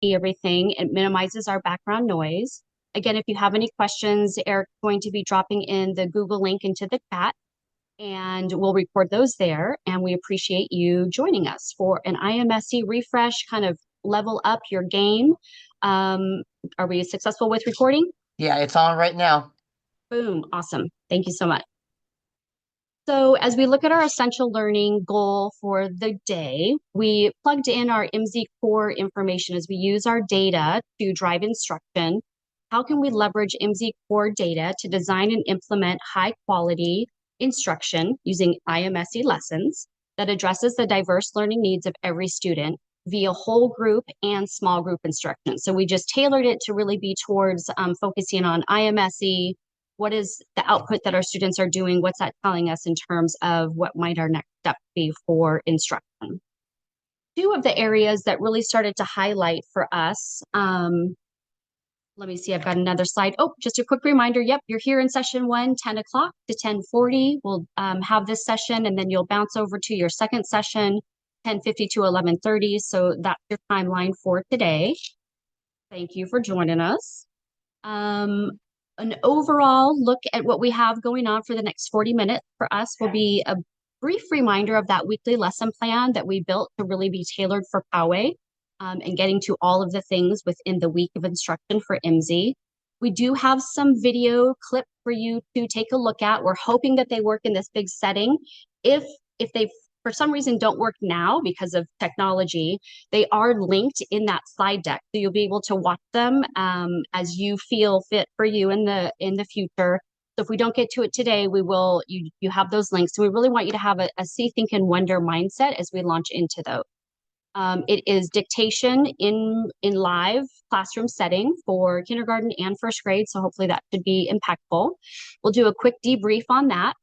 see everything. It minimizes our background noise. Again, if you have any questions, Eric's going to be dropping in the Google link into the chat, and we'll record those there. And we appreciate you joining us for an IMSE refresh, kind of level up your game. Are we successful with recording? Yeah, it's on right now. Boom. Awesome. Thank you so much. So as we look at our essential learning goal for the day, we plugged in our IMSE core information as we use our data to drive instruction. How can we leverage IMSE core data to design and implement high quality instruction using IMSE lessons that addresses the diverse learning needs of every student via whole group and small group instruction? So we just tailored it to really be towards focusing on IMSE. What is the output that our students are doing? What's that telling us in terms of what might our next step be for instruction? Two of the areas that really started to highlight for us, let me see, I've got another slide. Oh, just a quick reminder. Yep, you're here in session 1, 10 o'clock to 10:40. We'll have this session, and then you'll bounce over to your second session, 10:50 to 11:30. So that's your timeline for today. Thank you for joining us. An overall look at what we have going on for the next 40 minutes for us will be a brief reminder of that weekly lesson plan that we built to really be tailored for Poway, and getting to all of the things within the week of instruction for IMSE. We do have some video clips for you to take a look at. We're hoping that they work in this big setting. If they for some reason don't work now because of technology, they are linked in that slide deck. So you'll be able to watch them as you feel fit for you in the future. So if we don't get to it today, we will, you have those links. So we really want you to have a see, think, and wonder mindset as we launch into those. It is dictation in live classroom setting for kindergarten and first grade. So hopefully that should be impactful. We'll do a quick debrief on that.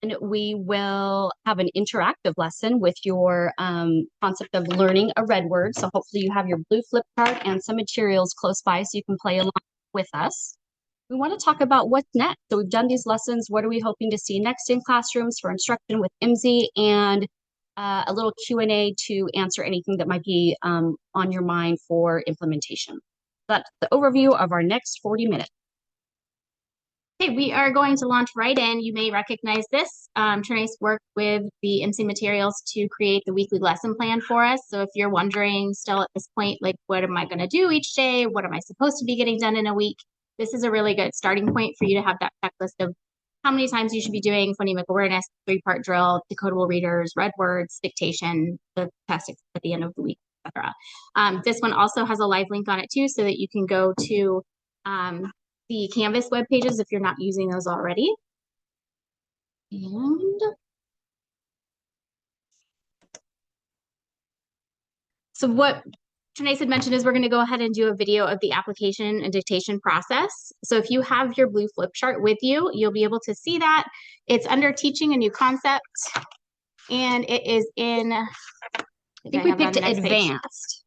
And we will have an interactive lesson with your concept of learning a red word. So hopefully you have your blue flip chart and some materials close by so you can play along with us. We want to talk about what's next. So we've done these lessons. What are we hoping to see next in classrooms for instruction with IMSE, and a little Q&A to answer anything that might be on your mind for implementation. That's the overview of our next 40 minutes. Okay, we are going to launch right in. You may recognize this. Trinace worked with the IMSE materials to create the weekly lesson plan for us. So if you're wondering still at this point, like, what am I going to do each day? What am I supposed to be getting done in a week? This is a really good starting point for you to have that checklist of how many times you should be doing phonemic awareness, 3-part drill, decodable readers, red words, dictation, the test at the end of the week, etc. This one also has a live link on it too, so that you can go to the Canvas web pages if you're not using those already. And so what Trinace had mentioned is we're going to go ahead and do a video of the application and dictation process. So if you have your blue flip chart with you, you'll be able to see that. It's under teaching a new concept, and it is in, I think we picked advanced.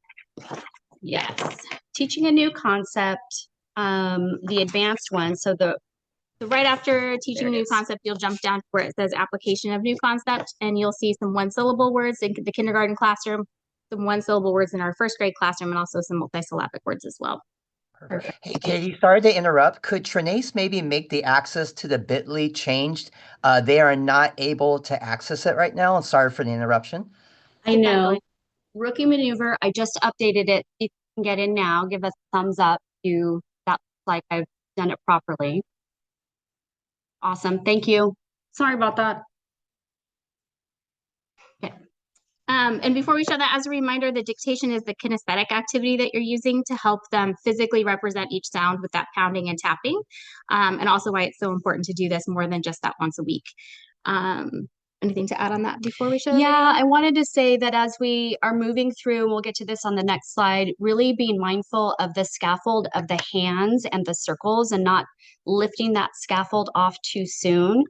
Yes. Teaching a new concept, the advanced one. So right after teaching a new concept, you'll jump down to where it says application of new concept, and you'll see some one-syllable words in the kindergarten classroom, some one-syllable words in our first grade classroom, and also some multisyllabic words as well. Perfect. Hey, Katie, sorry to interrupt. Could Trinace maybe make the access to the bit.ly changed? They are not able to access it right now. And sorry for the interruption. I know. Rookie maneuver. I just updated it. You can get in now. Give us a thumbs up. That looks like I've done it properly. Awesome. Thank you. Sorry about that. Okay. And before we show that, as a reminder, the dictation is the kinesthetic activity that you're using to help them physically represent each sound with that pounding and tapping, and also why it's so important to do this more than just that once a week. Anything to add on that before we show? Yeah, I wanted to say that as we are moving through, and we'll get to this on the next slide, really being mindful of the scaffold of the hands and the circles and not lifting that scaffold off too soon.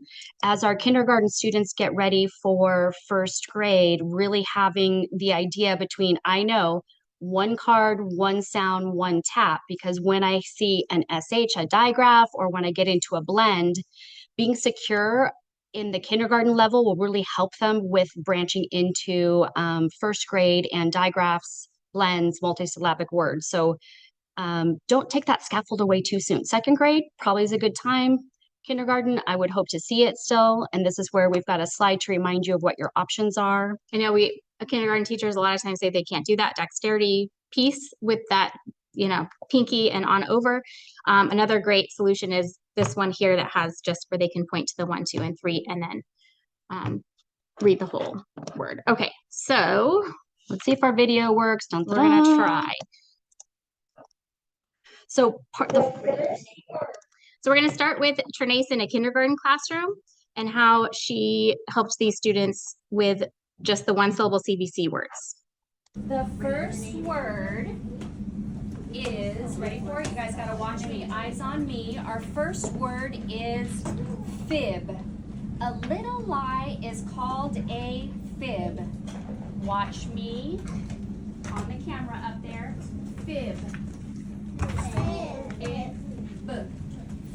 As our kindergarten students get ready for first grade, really having the idea between, I know, one card, one sound, one tap, because when I see an SH, a digraph, or when I get into a blend, being secure in the kindergarten level will really help them with branching into first grade and digraphs blends, multisyllabic words. So don't take that scaffold away too soon. Second grade probably is a good time. Kindergarten, I would hope to see it still. And this is where we've got a slide to remind you of what your options are. I know kindergarten teachers a lot of times say they can't do that dexterity piece with that, pinky and on over. Another great solution is this one here that has just where they can point to the 1, 2, and 3 and then read the whole word. Okay, so let's see if our video works. We're gonna try. So we're gonna start with Trinace in a kindergarten classroom and how she helps these students with just the 1-syllable CVC words. The first word is, ready for it? You guys gotta watch me, eyes on me. Our first word is fib. A little lie is called a fib. Watch me on the camera up there. Fib.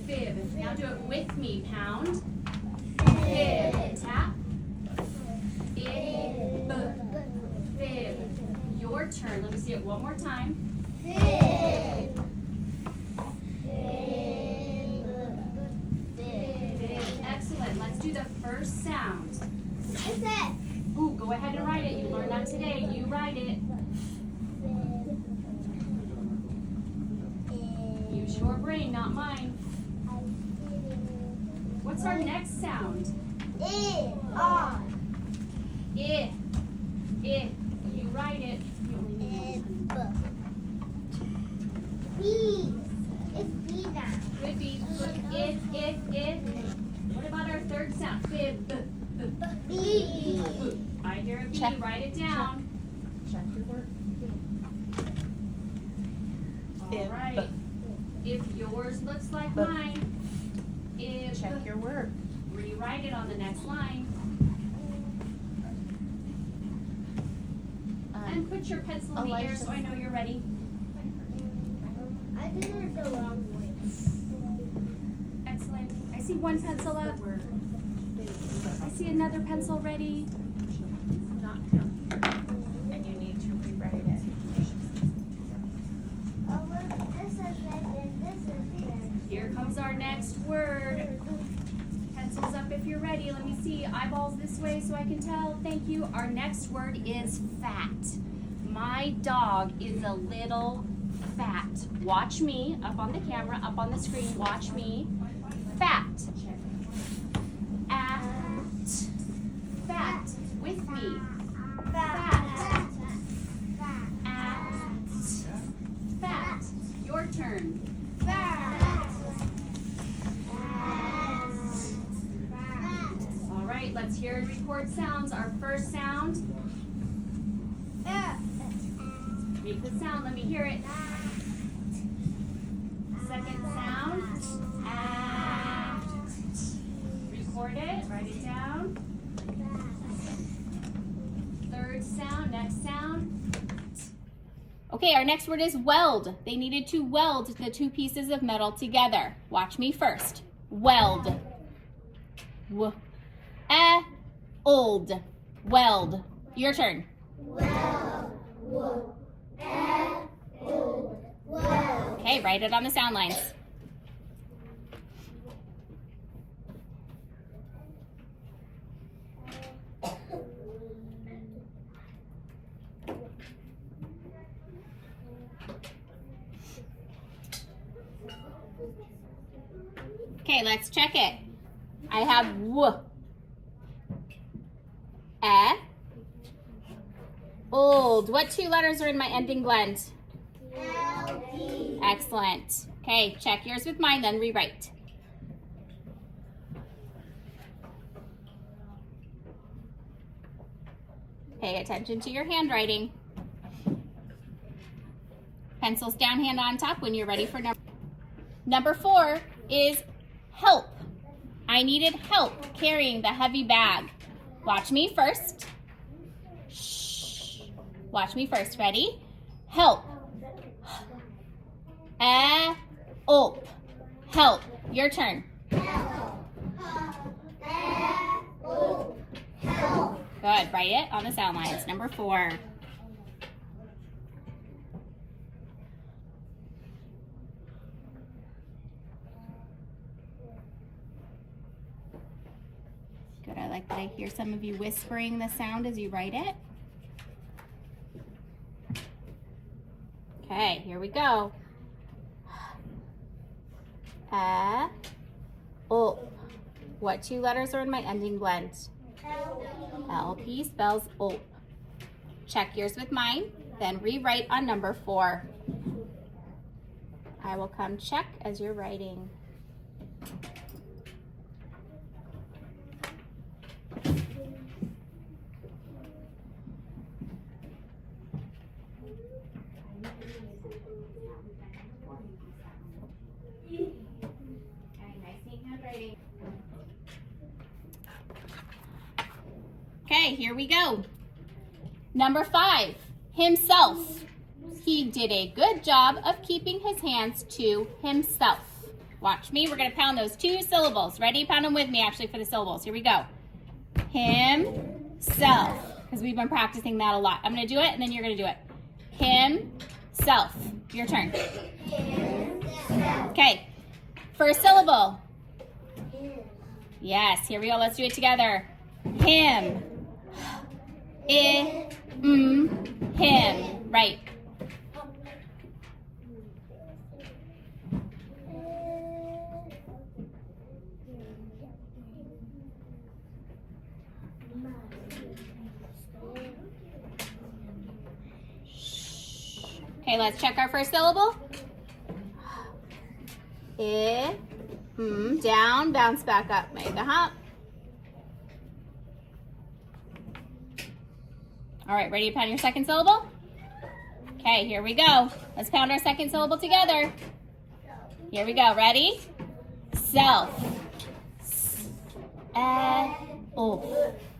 Fib. Now do it with me. Pound. Fib. Tap. Fib. Your turn. Let me see it one more time. Fib. Excellent. Let's do the first sound. What's that? Ooh, go ahead and write it. You learned that today. You write it. Use your brain, not mine. What's our next sound? I. You write it. You only need one. B. It's B now. Good B. If. What about our third sound? Fib. B. I hear a B. Check. Write it down. Check your work. All right. If yours looks like mine, Check your work. rewrite it on the next line. And put your pencil in the air so I know you're ready. I did it the wrong way. Excellent. I see one pencil up. I see another pencil ready. Not him. And you need to rewrite it. Oh, look, this is red and this is red. Here comes our next word. Pencils up if you're ready. Let me see. Eyeballs this way so I can tell. Thank you. Our next word is fat. My dog is a little fat. Watch me up on the camera, up on the screen. Watch me. Fat. At. Fat. With me. Fat. At. Fat. Your turn. All right, let's hear and record sounds. Our first sound. Make the sound. Let me hear it. Second sound. Record it. Write it down. Third sound. Next sound. Okay, our next word is weld. They needed to weld the two pieces of metal together. Watch me first. Weld. Old. Weld. Your turn. Okay, write it on the sound lines. Okay, let's check it. I have w. Old. What two letters are in my ending blend? L-P. Excellent. Okay, check yours with mine, then rewrite. Pay attention to your handwriting. Pencils down, hand on top when you're ready for number 4 is help. I needed help carrying the heavy bag. Watch me first. Shh. Watch me first. Ready? Help. Help. Your turn. Good. Write it on the sound lines. Number 4. but I hear some of you whispering the sound as you write it. Okay, here we go. Ulp. What two letters are in my ending blend? LP spells ulp. Check yours with mine, then rewrite on number 4. I will come check as you're writing. Okay, here we go. Number 5, himself. He did a good job of keeping his hands to himself. Watch me, we're gonna pound those 2 syllables. Ready? Pound them with me actually for the syllables. Here we go. Himself, because we've been practicing that a lot. I'm gonna do it and then you're gonna do it. Himself. Your turn. Okay, first syllable. Yes, here we go, let's do it together. Him. Him. Right. Okay, let's check our first syllable. Down, bounce back up, make a hump. All right, ready to pound your second syllable? Okay, here we go. Let's pound our second syllable together. Here we go, ready? Self.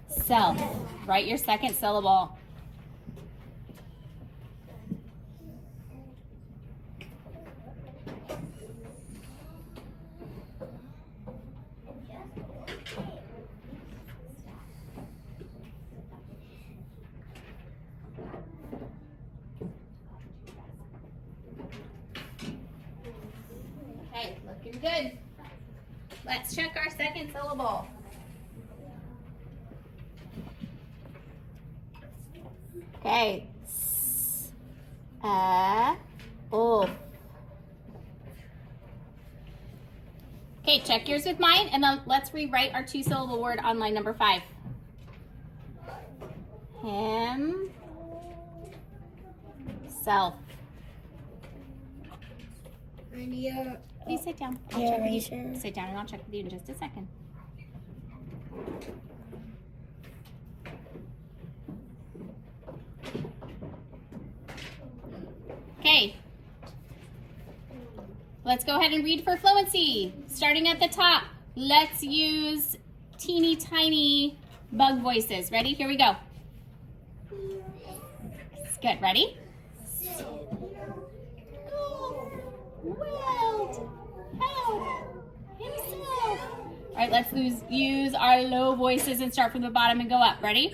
Self. Write your second syllable. Okay, looking good. Let's check our second syllable. Okay. Okay, check yours with mine, and then let's rewrite our 2-syllable word on line number 5. Himself. Please sit down. I'll check with you. Sit down and I'll check with you in just a second. Okay. Let's go ahead and read for fluency. Starting at the top, let's use teeny tiny bug voices. Ready? Here we go. Good. Ready? All right, let's use our low voices and start from the bottom and go up. Ready?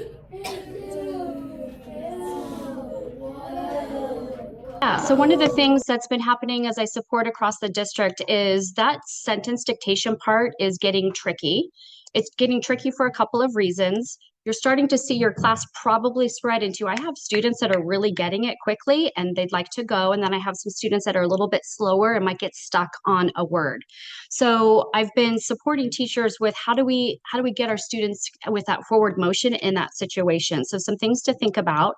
Yeah, so one of the things that's been happening as I support across the district is that sentence dictation part is getting tricky. It's getting tricky for a couple of reasons. You're starting to see your class probably spread into, I have students that are really getting it quickly and they'd like to go, and then I have some students that are a little bit slower and might get stuck on a word. So I've been supporting teachers with how do we get our students with that forward motion in that situation. So some things to think about.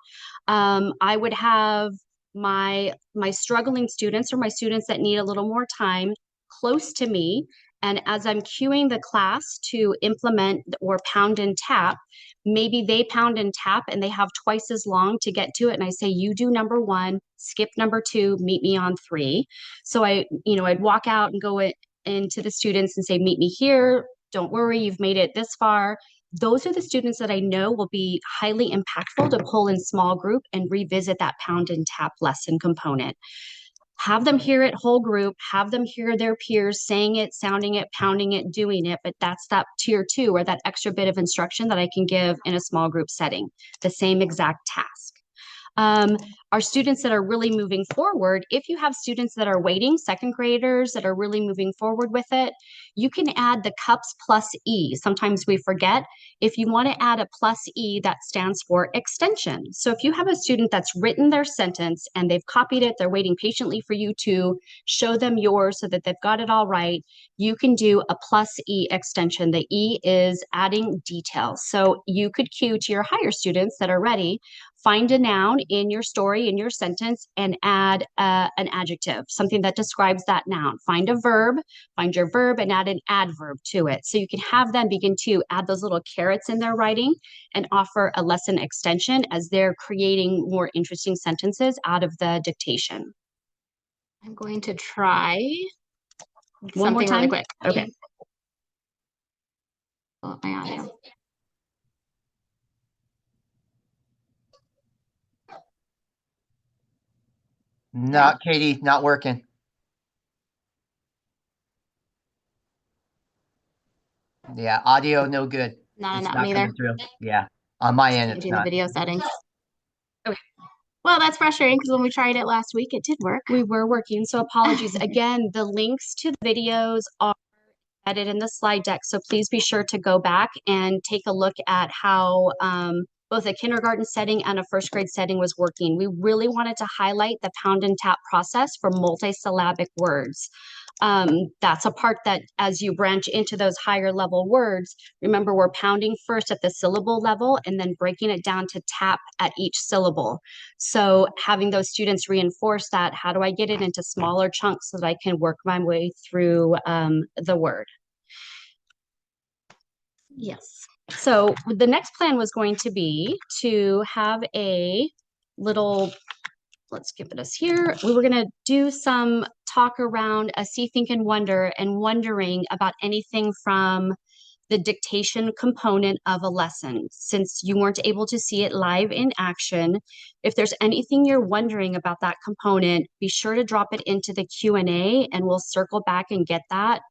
I would have my struggling students or my students that need a little more time close to me, and as I'm cueing the class to implement or pound and tap, maybe they pound and tap and they have twice as long to get to it, and I say, you do number 1, skip number 2, meet me on 3. So I'd walk out and go into the students and say, meet me here, don't worry, you've made it this far. Those are the students that I know will be highly impactful to pull in small group and revisit that pound and tap lesson component. Have them hear it whole group, have them hear their peers saying it, sounding it, pounding it, doing it, but that's that tier 2 or that extra bit of instruction that I can give in a small group setting, the same exact task. Our students that are really moving forward, if you have students that are waiting, second graders that are really moving forward with it, you can add the cups plus E. Sometimes we forget. If you want to add a plus E, that stands for extension. So if you have a student that's written their sentence and they've copied it, they're waiting patiently for you to show them yours so that they've got it all right, you can do a plus E extension. The E is adding details. So you could cue to your higher students that are ready, find a noun in your story, in your sentence, and add an adjective, something that describes that noun. Find a verb, find your verb, and add an adverb to it. So you can have them begin to add those little carrots in their writing and offer a lesson extension as they're creating more interesting sentences out of the dictation. I'm going to try One more something time? really quick. Okay. Pull up my audio. Not Katie, not working. Yeah, audio no good. Not It's enough not either. coming through. Yeah, on my end, it's Changing the not. video settings. Okay. Well, that's frustrating because when we tried it last week, it did work. We were working, so apologies. Again, the links to the videos are embedded in the slide deck, so please be sure to go back and take a look at how both a kindergarten setting and a first grade setting was working. We really wanted to highlight the pound and tap process for multisyllabic words. That's a part that as you branch into those higher level words, remember we're pounding first at the syllable level and then breaking it down to tap at each syllable. So having those students reinforce that, how do I get it into smaller chunks so that I can work my way through the word? Yes. So the next plan was going to be to have a little, let's give it us here. We were going to do some talk around a see, think, and wonder, and wondering about anything from the dictation component of a lesson. Since you weren't able to see it live in action, if there's anything you're wondering about that component, be sure to drop it into the Q&A and we'll circle back and get that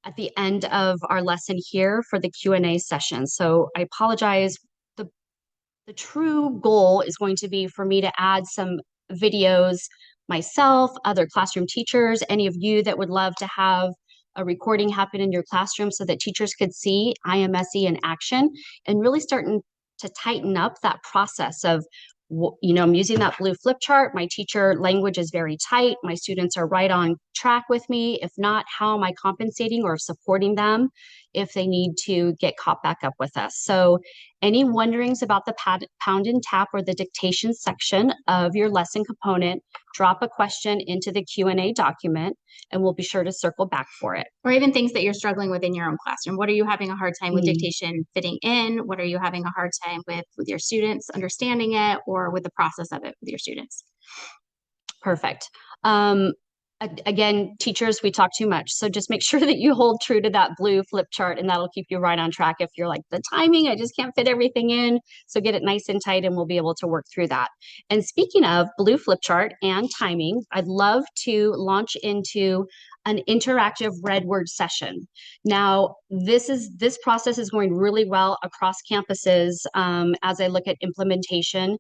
at the end of our lesson here for the Q&A session. So I apologize. The true goal is going to be for me to add some videos myself, other classroom teachers, any of you that would love to have a recording happen in your classroom so that teachers could see IMSE in action and really starting to tighten up that process of, you know, I'm using that blue flip chart. My teacher language is very tight. My students are right on track with me. If not, how am I compensating or supporting them if they need to get caught back up with us? So any wonderings about the pound and tap or the dictation section of your lesson component, drop a question into the Q&A document and we'll be sure to circle back for it. Or even things that you're struggling with in your own classroom. What are you having a hard time with Mm. dictation fitting in? What are you having a hard time with your students understanding it or with the process of it with your students? Perfect. Again, teachers, we talk too much. So just make sure that you hold true to that blue flip chart and that'll keep you right on track. If you're like the timing, I just can't fit everything in. So get it nice and tight and we'll be able to work through that. And speaking of blue flip chart and timing, I'd love to launch into an interactive red word session. Now, this process is going really well across campuses as I look at implementation.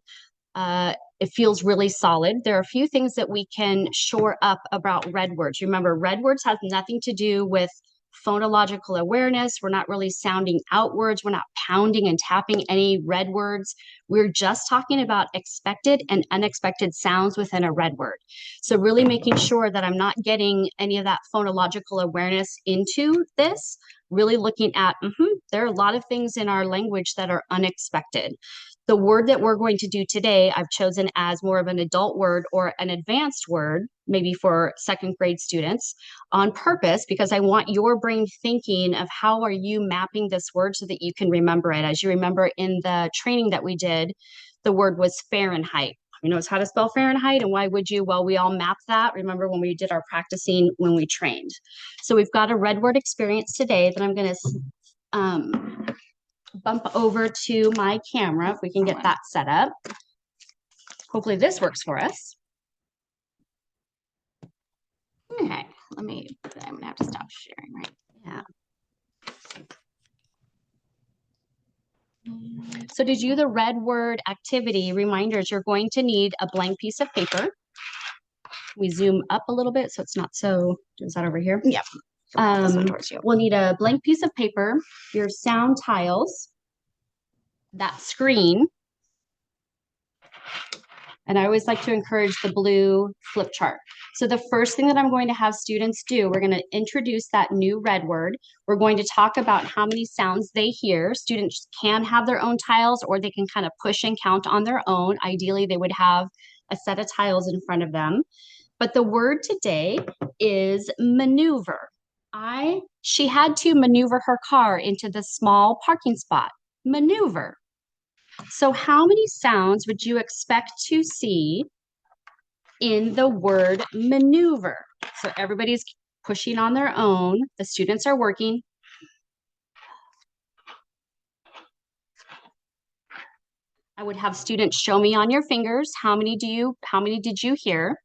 It feels really solid. There are a few things that we can shore up about red words. Remember, red words have nothing to do with phonological awareness. We're not really sounding out words. We're not pounding and tapping any red words. We're just talking about expected and unexpected sounds within a red word. So really making sure that I'm not getting any of that phonological awareness into this, really looking at, there are a lot of things in our language that are unexpected. The word that we're going to do today, I've chosen as more of an adult word or an advanced word, maybe for second grade students, on purpose, because I want your brain thinking of how are you mapping this word so that you can remember it. As you remember in the training that we did, the word was Fahrenheit. You know how to spell Fahrenheit, and why would you? Well, we all mapped that. Remember when we did our practicing when we trained. So we've got a red word experience today that I'm going to bump over to my camera if we can get that set up. Hopefully this works for us. Okay, I'm gonna have to stop sharing, right? Yeah. So to do the red word activity reminders, you're going to need a blank piece of paper. We zoom up a little bit so it's not so, is that over here? Yep. This one towards you. We'll need a blank piece of paper, your sound tiles, that screen, and I always like to encourage the blue flip chart. So the first thing that I'm going to have students do, we're going to introduce that new red word. We're going to talk about how many sounds they hear. Students can have their own tiles or they can kind of push and count on their own. Ideally, they would have a set of tiles in front of them. But the word today is maneuver. She had to maneuver her car into the small parking spot. Maneuver. So how many sounds would you expect to see in the word maneuver? So everybody's pushing on their own. The students are working. I would have students show me on your fingers, how many did you hear?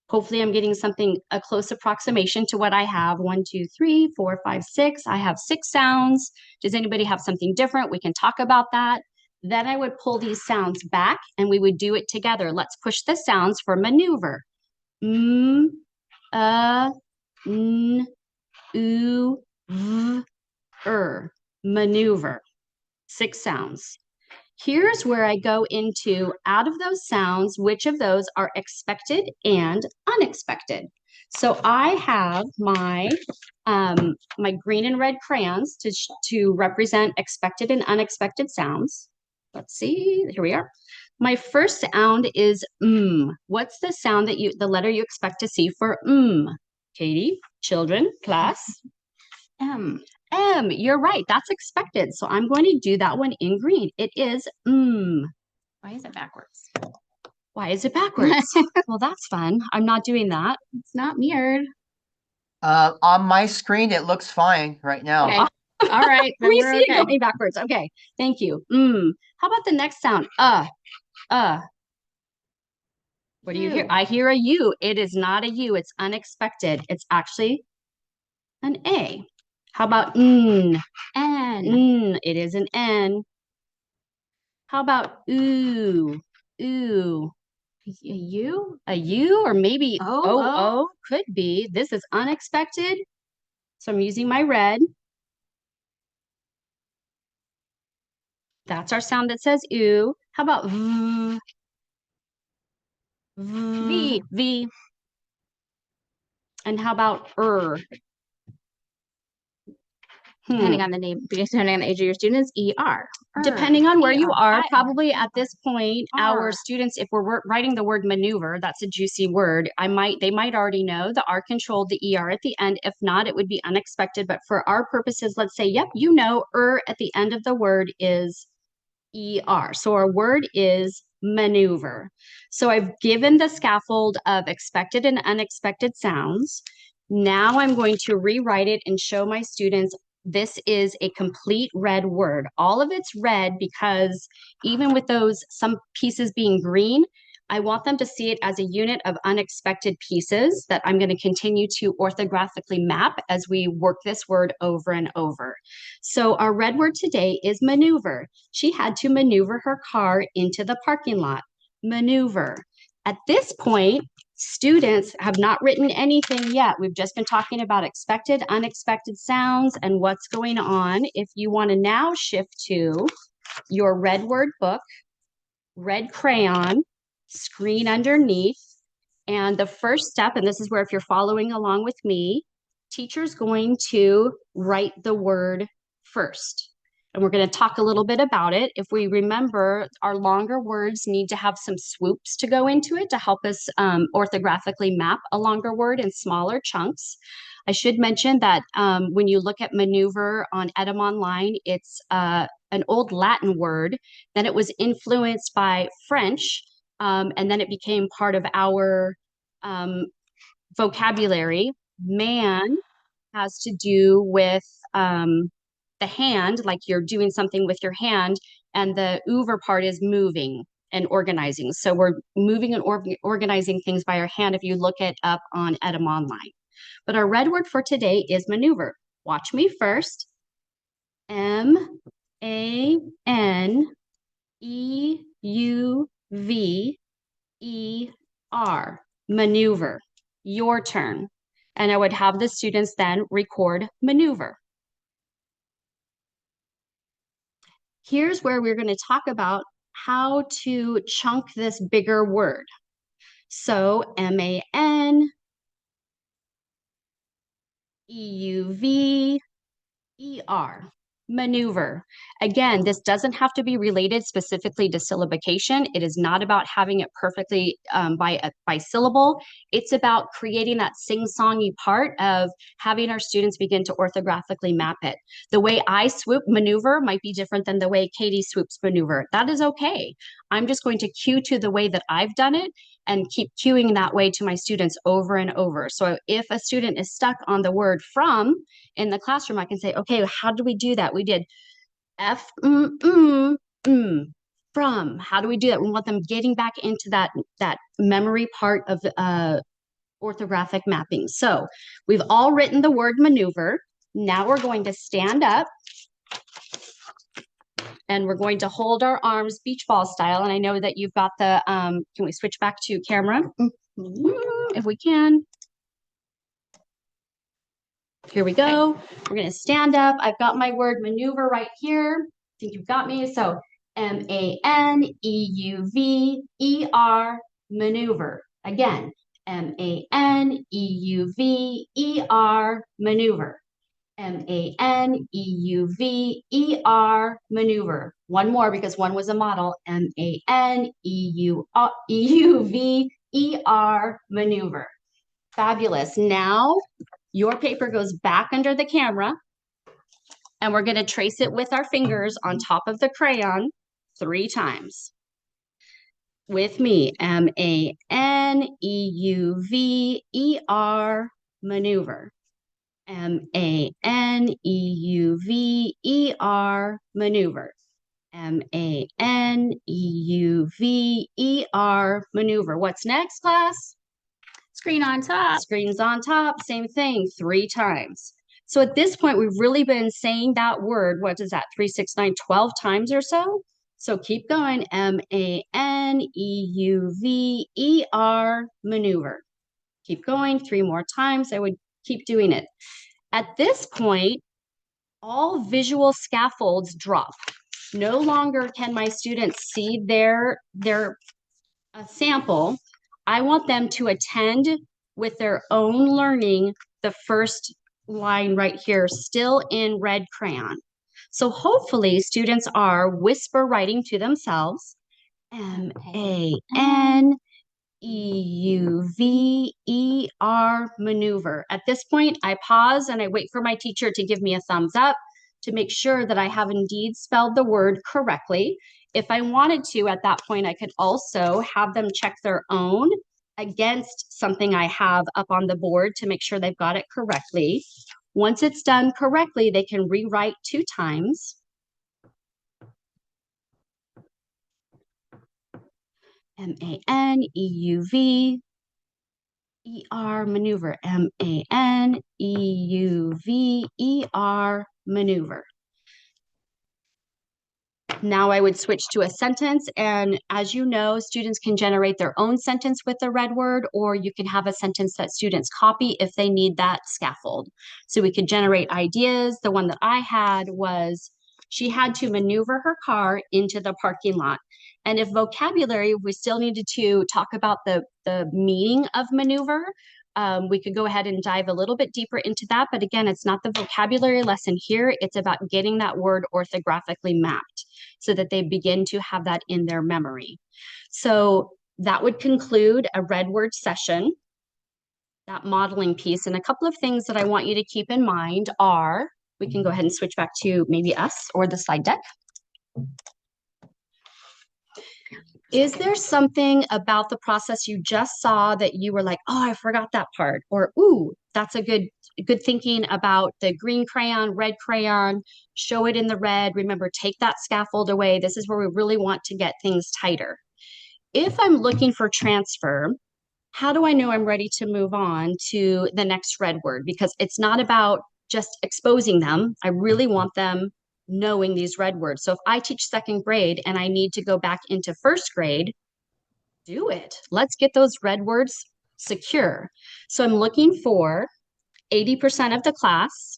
Hopefully I'm getting something, a close approximation to what I have. 1, 2, 3, 4, 5, 6. I have 6 sounds. Does anybody have something different? We can talk about that. Then I would pull these sounds back and we would do it together. Let's push the sounds for maneuver. N, oo, v, maneuver. 6 sounds. Here's where I go into, out of those sounds, which of those are expected and unexpected. So I have my my green and red crayons to represent expected and unexpected sounds. Let's see, here we are. My first sound is What's the sound that the letter you expect to see for Katie, children, class? M. M, you're right, that's expected. So I'm going to do that one in green. It is Why is it backwards? Why is it backwards? Well, that's fun. I'm not doing that. It's not mirrored. On my screen, it looks fine right now. Okay. All right. Then We we're see okay. it going backwards. Okay, thank you. How about the next sound? What do you hear? U. I hear a U. It is not a U. It's unexpected. It's actually an A. How about N. It is an N. How about ooh? Ooh. A U? A U or maybe O. could be. This is unexpected. So I'm using my red. That's our sound that says ooh. How about v? V. V. And how about Depending on the name, depending on the age of your students, ER. Depending on where you are, ER. probably at this point, our R. students, if we're writing the word maneuver, that's a juicy word. They might already know the R controlled, the ER at the end. If not, it would be unexpected. But for our purposes, let's say, yep, you know, at the end of the word is ER. So our word is maneuver. So I've given the scaffold of expected and unexpected sounds. Now I'm going to rewrite it and show my students this is a complete red word. All of it's red because even with some pieces being green, I want them to see it as a unit of unexpected pieces that I'm going to continue to orthographically map as we work this word over and over. So our red word today is maneuver. She had to maneuver her car into the parking lot. Maneuver. At this point, students have not written anything yet. We've just been talking about expected, unexpected sounds and what's going on. If you want to now shift to your red word book, red crayon, screen underneath, and the first step, and this is where if you're following along with me, teacher's going to write the word first. And we're going to talk a little bit about it. If we remember, our longer words need to have some swoops to go into it to help us orthographically map a longer word in smaller chunks. I should mention that when you look at maneuver on Edum Online, it's an old Latin word. Then it was influenced by French, and then it became part of our vocabulary. Man has to do with the hand, like you're doing something with your hand, and the over part is moving and organizing. So we're moving and organizing things by our hand if you look it up on Edum Online. But our red word for today is maneuver. Watch me first. M, M-A-N-E-U-V-E-R, maneuver, your turn. And I would have the students then record maneuver. Here's where we're going to talk about how to chunk this bigger word. So M-A-N-E-U-V-E-R, maneuver. Again, this doesn't have to be related specifically to syllabication. It is not about having it perfectly by syllable. It's about creating that sing-songy part of having our students begin to orthographically map it. The way I swoop maneuver might be different than the way Katie swoops maneuver. That is okay. I'm just going to cue to the way that I've done it and keep cueing that way to my students over and over. So if a student is stuck on the word from in the classroom, I can say, okay, how do we do that? We did from. How do we do that? We want them getting back into that memory part of orthographic mapping. So we've all written the word maneuver. Now we're going to stand up and we're going to hold our arms beach ball style. And I know that you've got the, can we switch back to camera? If we can. Here we go. We're going to stand up. I've got my word maneuver right here. I think you've got me. So M-A-N-E-U-V-E-R, maneuver. Again, M-A-N-E-U-V-E-R, maneuver. M-A-N-E-U-V-E-R, maneuver. One more because one was a model. M-A-N-E-U-V-E-R, maneuver. Fabulous. Now your paper goes back under the camera and we're going to trace it with our fingers on top of the crayon 3 times. With me, M-A-N-E-U-V-E-R, maneuver. M-A-N-E-U-V-E-R, maneuver. M-A-N-E-U-V-E-R, maneuver. What's next, class? Screen on top. Screens on top, same thing, 3 times. So at this point, we've really been saying that word, what is that, 3, 6, 9, 12 times or so? So keep going, M-A-N-E-U-V-E-R, maneuver. Keep going, 3 more times, I would keep doing it. At this point, all visual scaffolds drop. No longer can my students see their sample. I want them to attend with their own learning the first line right here, still in red crayon. So hopefully students are whisper writing to themselves, M-A-N-E-U-V-E-R, maneuver. At this point, I pause and I wait for my teacher to give me a thumbs up to make sure that I have indeed spelled the word correctly. If I wanted to, at that point, I could also have them check their own against something I have up on the board to make sure they've got it correctly. Once it's done correctly, they can rewrite 2 times. M-A-N-E-U-V-E-R, maneuver. M-A-N-E-U-V-E-R, maneuver. Now I would switch to a sentence, and as you know, students can generate their own sentence with the red word, or you can have a sentence that students copy if they need that scaffold. So we could generate ideas. The one that I had was, she had to maneuver her car into the parking lot. And if vocabulary, we still needed to talk about the meaning of maneuver, we could go ahead and dive a little bit deeper into that. But again, it's not the vocabulary lesson here. It's about getting that word orthographically mapped so that they begin to have that in their memory. So that would conclude a red word session, that modeling piece. And a couple of things that I want you to keep in mind are, we can go ahead and switch back to maybe us or the slide deck. Is there something about the process you just saw that you were like, oh, I forgot that part? Or, ooh, that's a good thinking about the green crayon, red crayon, show it in the red. Remember, take that scaffold away. This is where we really want to get things tighter. If I'm looking for transfer, how do I know I'm ready to move on to the next red word? Because it's not about just exposing them. I really want them knowing these red words. So if I teach second grade and I need to go back into first grade, do it. Let's get those red words secure. So I'm looking for 80% of the class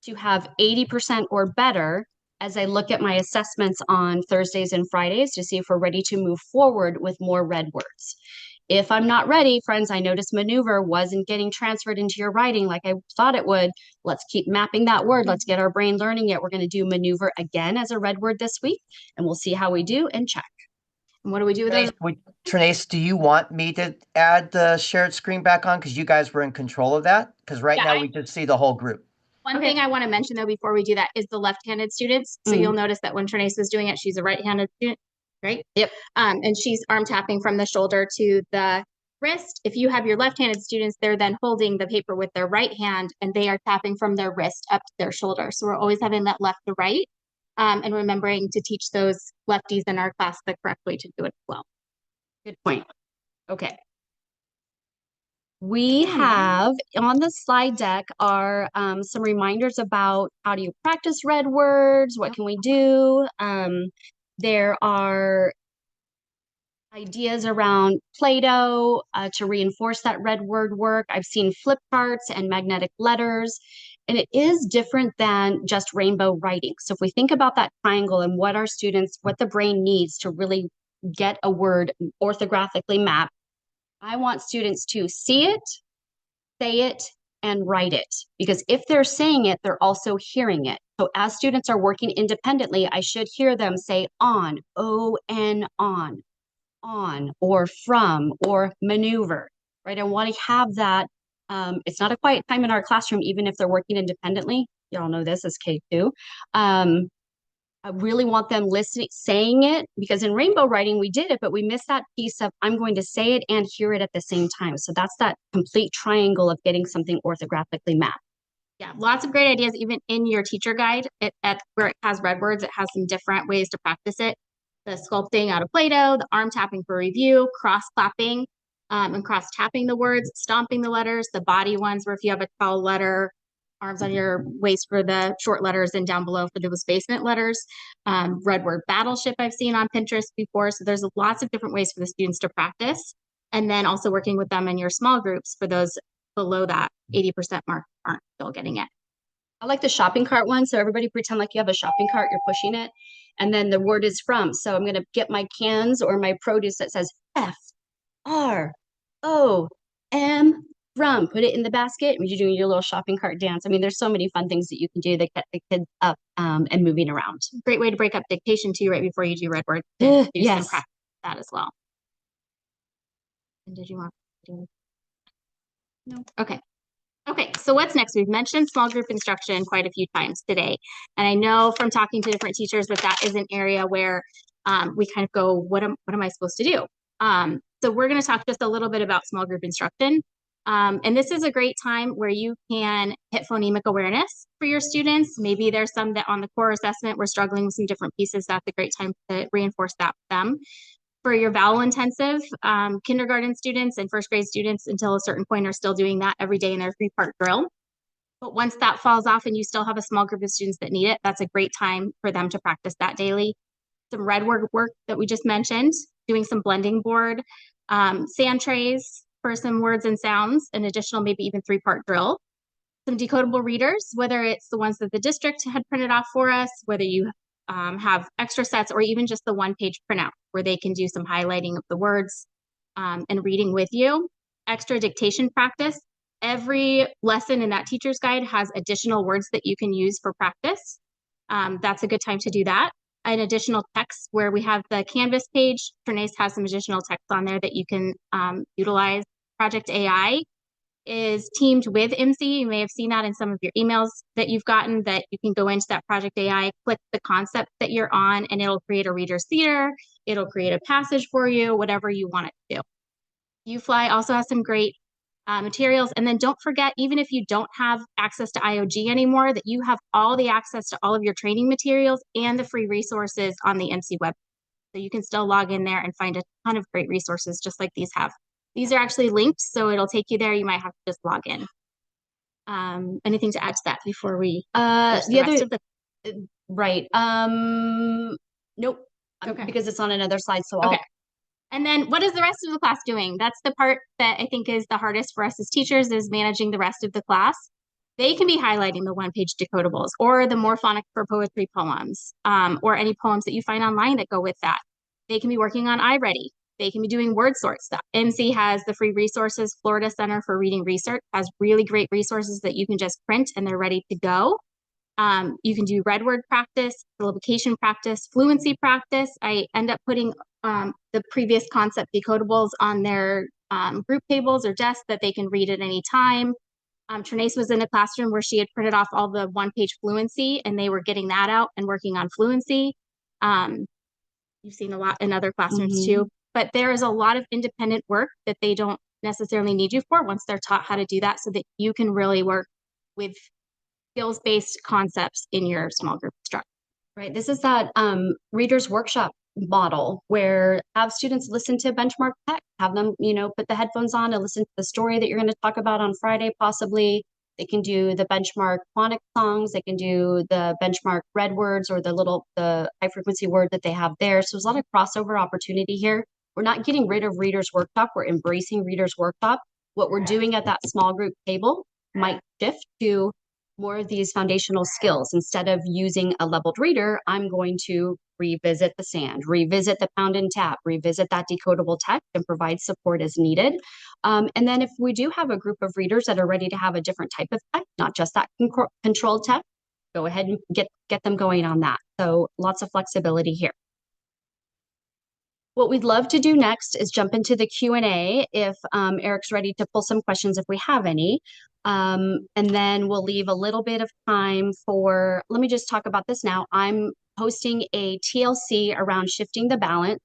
to have 80% or better as I look at my assessments on Thursdays and Fridays to see if we're ready to move forward with more red words. If I'm not ready, friends, I noticed maneuver wasn't getting transferred into your writing like I thought it would. Let's keep mapping that word. Let's get our brain learning it. We're going to do maneuver again as a red word this week, and we'll see how we do and check. And what do we do with those? Trinace, do you want me to add the shared screen back on? Because you guys were in control of that? Because right now we just see the whole group. One thing I want to mention though before we do that is the left-handed students. So you'll notice that when Trinace was doing it, she's a right-handed student, right? Yep. And she's arm tapping from the shoulder to the wrist. If you have your left-handed students, they're then holding the paper with their right hand and they are tapping from their wrist up to their shoulder. So we're always having that left to right and remembering to teach those lefties in our class the correct way to do it as well. Good point. Okay. We have on the slide deck are some reminders about how do you practice red words, what can we do? There are ideas around Play-Doh to reinforce that red word work. I've seen flip charts and magnetic letters, and it is different than just rainbow writing. So if we think about that triangle and what our students, what the brain needs to really get a word orthographically mapped, I want students to see it, say it, and write it. Because if they're saying it, they're also hearing it. So as students are working independently, I should hear them say on, O-N, on, or from, or maneuver, right? I want to have that. It's not a quiet time in our classroom, even if they're working independently. Y'all know this as K2. I really want them listening, saying it, because in rainbow writing, we did it, but we missed that piece of I'm going to say it and hear it at the same time. So that's that complete triangle of getting something orthographically mapped. Yeah, lots of great ideas, even in your teacher guide, at where it has red words, it has some different ways to practice it. The sculpting out of Play-Doh, the arm tapping for review, cross clapping and cross tapping the words, stomping the letters, the body ones where if you have a tall letter, arms on your waist for the short letters and down below for those basement letters. Red word battleship I've seen on Pinterest before. So there's lots of different ways for the students to practice. And then also working with them in your small groups for those below that 80% mark aren't still getting it. I like the shopping cart one. So everybody pretend like you have a shopping cart, you're pushing it. And then the word is from. So I'm going to get my cans or my produce that says F-R-O-M, from. Put it in the basket and you're doing your little shopping cart dance. I mean, there's so many fun things that you can do that get the kids up and moving around. Great way to break up dictation too, right before you do red words. Yes. Practice that as well. And did you want to do? No. Okay. Okay, so what's next? We've mentioned small group instruction quite a few times today. And I know from talking to different teachers that is an area where we kind of go, what am I supposed to do? So we're going to talk just a little bit about small group instruction. And this is a great time where you can hit phonemic awareness for your students. Maybe there's some that on the core assessment, we're struggling with some different pieces. That's a great time to reinforce that with them. For your vowel intensive, kindergarten students and first grade students until a certain point are still doing that every day in their 3-part drill. But once that falls off and you still have a small group of students that need it, that's a great time for them to practice that daily. Some red word work that we just mentioned, doing some blending board, sand trays for some words and sounds, an additional maybe even 3-part drill. Some decodable readers, whether it's the ones that the district had printed off for us, whether you have extra sets or even just the 1-page printout where they can do some highlighting of the words and reading with you. Extra dictation practice. Every lesson in that teacher's guide has additional words that you can use for practice. That's a good time to do that. An additional text where we have the Canvas page. Trinace has some additional text on there that you can utilize. Project AI is teamed with IMSE. You may have seen that in some of your emails that you've gotten, that you can go into that Project AI, click the concept that you're on, and it'll create a reader's theater. It'll create a passage for you, whatever you want it to do. UFly also has some great materials. And then don't forget, even if you don't have access to IOG anymore, that you have all the access to all of your training materials and the free resources on the IMSE web. So you can still log in there and find a ton of great resources just like these have. These are actually linked, so it'll take you there. You might have to just log in. Anything to add to that before we Right. Nope. Okay. Because it's on another slide, so Okay. And then what is the rest of the class doing? That's the part that I think is the hardest for us as teachers, is managing the rest of the class. They can be highlighting the one-page decodables or the morphonic for poetry poems, or any poems that you find online that go with that. They can be working on iReady. They can be doing word sort stuff. IMSE has the free resources. Florida Center for Reading Research has really great resources that you can just print and they're ready to go. You can do red word practice, syllabication practice, fluency practice. I end up putting the previous concept decodables on their group tables or desks that they can read at any time. Trinace was in a classroom where she had printed off all the one-page fluency and they were getting that out and working on fluency. You've seen a lot in other classrooms too, but there is a lot of independent work that they don't necessarily need you for once they're taught how to do that, so that you can really work with skills-based concepts in your small group structure. Right. This is that readers workshop model where have students listen to benchmark text, have them, put the headphones on and listen to the story that you're going to talk about on Friday, possibly. They can do the benchmark phonics songs. They can do the benchmark red words or the high frequency word that they have there. So there's a lot of crossover opportunity here. We're not getting rid of readers workshop. We're embracing readers workshop. What we're doing at that small group table might shift to more of these foundational skills. Instead of using a leveled reader, I'm going to revisit the sand, revisit the pound and tap, revisit that decodable text and provide support as needed. And then if we do have a group of readers that are ready to have a different type of text, not just that controlled text, go ahead and get them going on that. So lots of flexibility here. What we'd love to do next is jump into the Q&A if Eric's ready to pull some questions if we have any. And then we'll leave a little bit of time for, let me just talk about this now. I'm hosting a TLC around shifting the balance.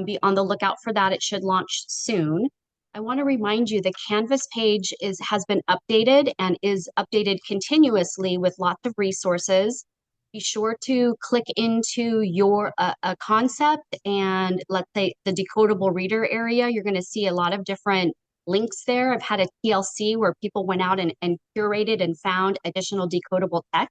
Be on the lookout for that. It should launch soon. I want to remind you the Canvas page has been updated and is updated continuously with lots of resources. Be sure to click into your a concept and let's say the decodable reader area. You're going to see a lot of different links there. I've had a TLC where people went out and curated and found additional decodable text.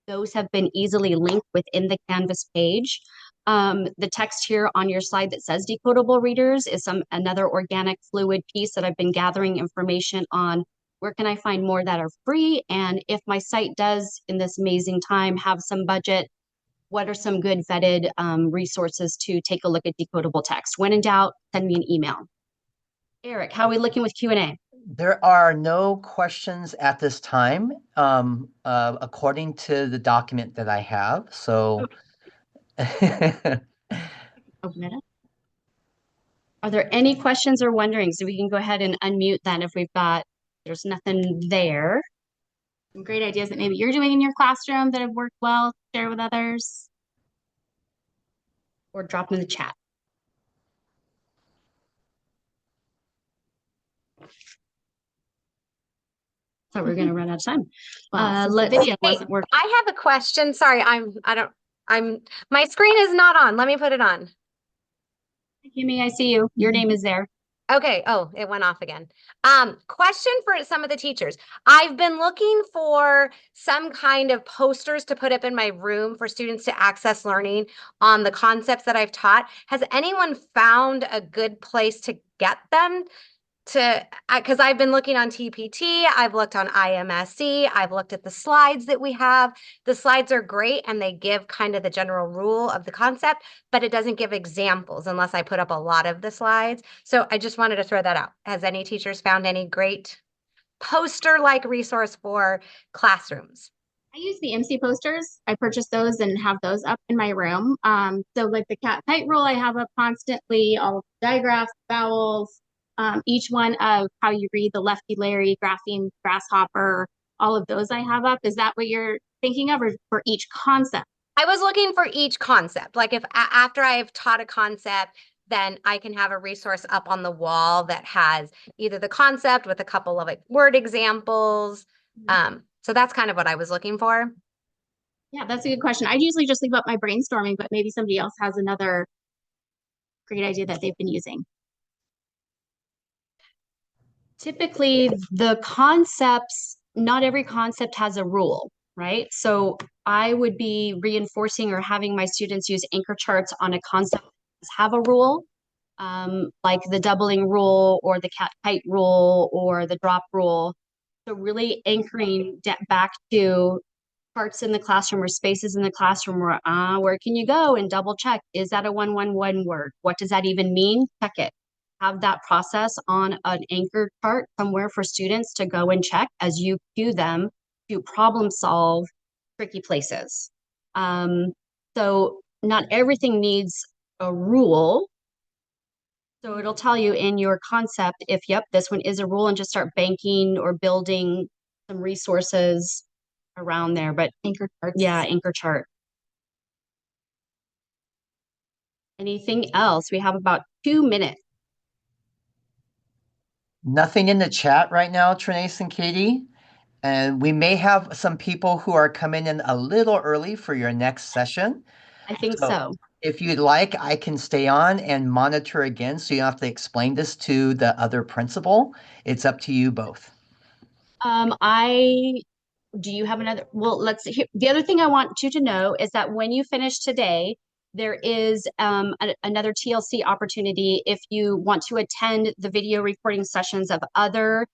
Those have been easily linked within the Canvas page. The text here on your slide that says decodable readers is another organic fluid piece that I've been gathering information on. Where can I find more that are free? And if my site does, in this amazing time, have some budget, what are some good vetted resources to take a look at decodable text? When in doubt, send me an email. Eric, how are we looking with Q&A? There are no questions at this time, according to the document that I have. So, Open it up. Are there any questions or wonderings? So we can go ahead and unmute then if there's nothing there. Some great ideas that maybe you're doing in your classroom that have worked well, share with others. Or drop in the chat. Thought we were going to run out of time. Well, the video wasn't working. I have a question. Sorry, my screen is not on. Let me put it on. Kimmy, I see you. Your name is there. Okay. Oh, it went off again. Question for some of the teachers. I've been looking for some kind of posters to put up in my room for students to access learning on the concepts that I've taught. Has anyone found a good place to get them? Because I've been looking on TPT, I've looked on IMSE, I've looked at the slides that we have. The slides are great and they give kind of the general rule of the concept, but it doesn't give examples unless I put up a lot of the slides. So I just wanted to throw that out. Has any teachers found any great poster-like resource for classrooms? I use the IMSE posters. I purchased those and have those up in my room. So like the cat kite rule I have up constantly, all of the digraphs, vowels, each one of how you read the lefty Larry, grapheme, grasshopper, all of those I have up. Is that what you're thinking of, or for each concept? I was looking for each concept. Like if after I've taught a concept, then I can have a resource up on the wall that has either the concept with a couple of like word examples. So that's kind of what I was looking for. Yeah, that's a good question. I usually just leave up my brainstorming, but maybe somebody else has another great idea that they've been using. Typically, the concepts, not every concept has a rule. right? So I would be reinforcing or having my students use anchor charts on a concept that have a rule, like the doubling rule or the cat kite rule or the drop rule. So really anchoring back to parts in the classroom or spaces in the classroom where can you go and double check, is that a 111 word? What does that even mean? Check it. Have that process on an anchor chart somewhere for students to go and check as you cue them to problem solve tricky places. So not everything needs a rule. So it'll tell you in your concept if, yep, this one is a rule, and just start banking or building some resources around there. But Anchor charts. yeah, anchor chart. Anything else? We have about 2 minutes. Nothing in the chat right now, Trinace and Katie. And we may have some people who are coming in a little early for your next session. I think So so. if you'd like, I can stay on and monitor again, so you don't have to explain this to the other principal. It's up to you both. Do you have another? Well, let's see. The other thing I want you to know is that when you finish today, there is another TLC opportunity if you want to attend the video recording sessions of other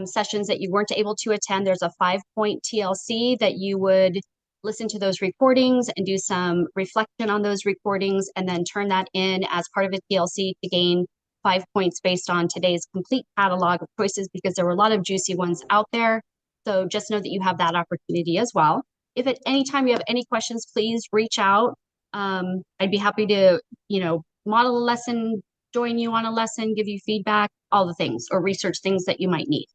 sessions that you weren't able to attend. There's a 5-point TLC that you would listen to those recordings and do some reflection on those recordings, and then turn that in as part of a TLC to gain 5 points based on today's complete catalog of choices, because there were a lot of juicy ones out there. So just know that you have that opportunity as well. If at any time you have any questions, please reach out. I'd be happy to, model a lesson, join you on a lesson, give you feedback, all the things, or research things that you might need.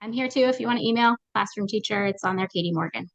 I'm here too if you want to email classroom teacher. It's on there, Katie Morgan.